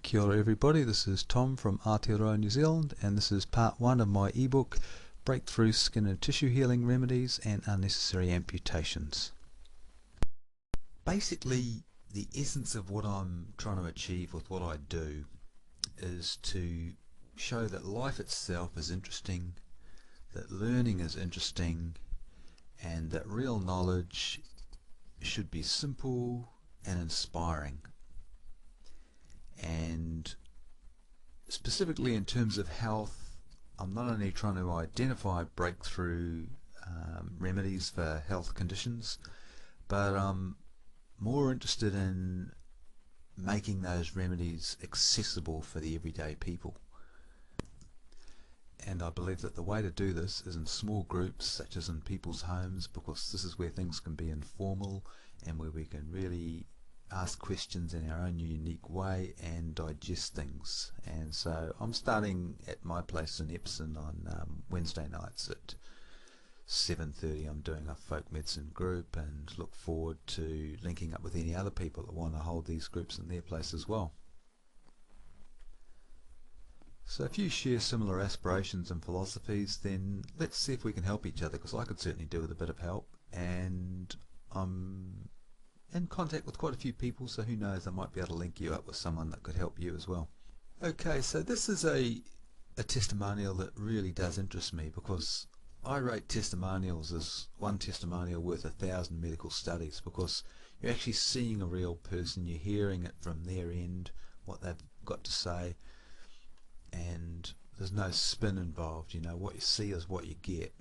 Kia ora everybody, this is Tom from Aotearoa, New Zealand, and this is part 1 of my ebook, Breakthrough Skin and Tissue Healing Remedies and Unnecessary Amputations. Basically, the essence of what I'm trying to achieve with what I do is to show that life itself is interesting, that learning is interesting, and that real knowledge should be simple and inspiring. And specifically in terms of health, I'm not only trying to identify breakthrough remedies for health conditions, but I'm more interested in making those remedies accessible for the everyday people. And I believe that the way to do this is in small groups, such as in people's homes, because this is where things can be informal and where we can really ask questions in our own unique way and digest things. And so I'm starting at my place in Epsom on Wednesday nights at 7:30. I'm doing a folk medicine group and look forward to linking up with any other people that want to hold these groups in their place as well. So if you share similar aspirations and philosophies, then let's see if we can help each other, because I could certainly do with a bit of help, and I'm in contact with quite a few people, so who knows, I might be able to link you up with someone that could help you as well. Okay, so this is a testimonial that really does interest me, because I rate testimonials as one testimonial worth 1,000 medical studies, because you're actually seeing a real person, you're hearing it from their end, what they've got to say, and there's no spin involved. You know, what you see is what you get.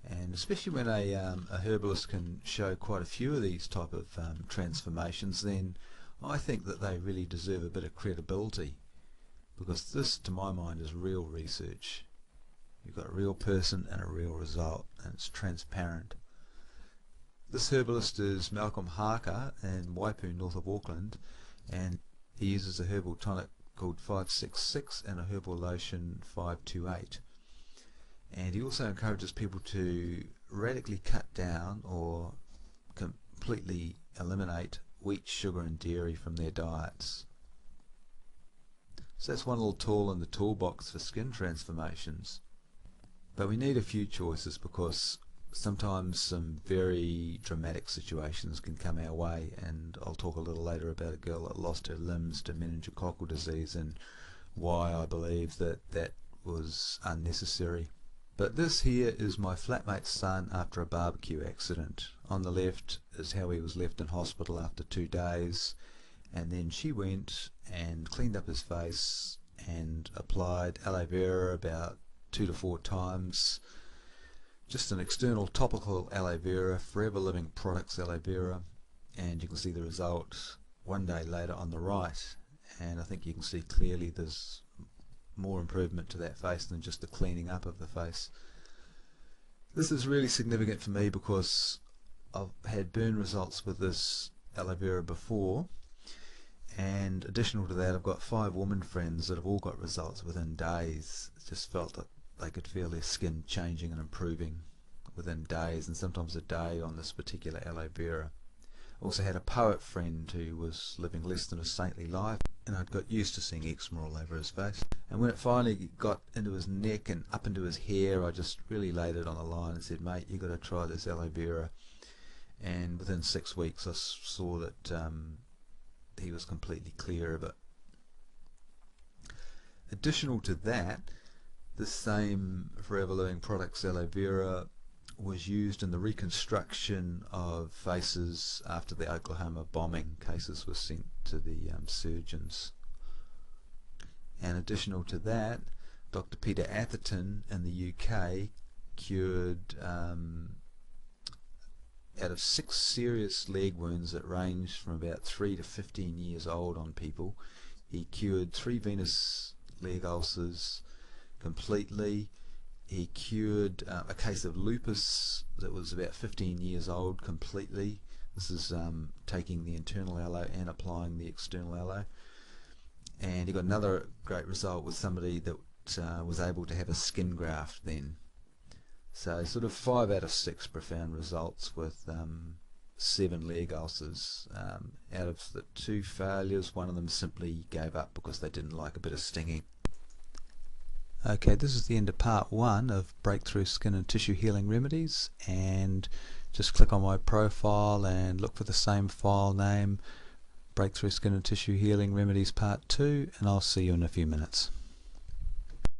And especially when a herbalist can show quite a few of these type of transformations, then I think that they really deserve a bit of credibility, because this, to my mind, is real research. You've got a real person and a real result, and it's transparent. This herbalist is Malcolm Harker in Waipu, north of Auckland, and he uses a herbal tonic called 566 and a herbal lotion 528. And he also encourages people to radically cut down or completely eliminate wheat, sugar and dairy from their diets. So that's one little tool in the toolbox for skin transformations. But we need a few choices, because sometimes some very dramatic situations can come our way, and I'll talk a little later about a girl that lost her limbs to meningococcal disease and why I believe that that was unnecessary. But this here is my flatmate's son after a barbecue accident. On the left is how he was left in hospital after 2 days, and then she went and cleaned up his face and applied aloe vera about 2 to 4 times. Just an external topical aloe vera, Forever Living Products aloe vera, and you can see the result 1 day later on the right, and I think you can see clearly there's more improvement to that face than just the cleaning up of the face. This is really significant for me because I've had burn results with this aloe vera before, and additional to that, I've got 5 women friends that have all got results within days. It just felt that they could feel their skin changing and improving within days, and sometimes a day, on this particular aloe vera. Also had a poet friend who was living less than a saintly life, and I'd got used to seeing eczema all over his face, and when it finally got into his neck and up into his hair, I just really laid it on the line and said, mate, you got to try this aloe vera. And within 6 weeks I saw that he was completely clear of it. Additional to that, this same Forever Living Products aloe vera was used in the reconstruction of faces after the Oklahoma bombing. Cases were sent to the surgeons. And additional to that, Dr. Peter Atherton in the UK cured, out of 6 serious leg wounds that ranged from about 3 to 15 years old on people, he cured 3 venous leg ulcers completely. He cured a case of lupus that was about 15 years old completely. This is taking the internal aloe and applying the external aloe. And he got another great result with somebody that was able to have a skin graft then. So sort of 5 out of 6 profound results with 7 leg ulcers. Out of the 2 failures, one of them simply gave up because they didn't like a bit of stinging. Okay, this is the end of part 1 of Breakthrough Skin and Tissue Healing Remedies, and just click on my profile and look for the same file name, Breakthrough Skin and Tissue Healing Remedies Part 2, and I'll see you in a few minutes.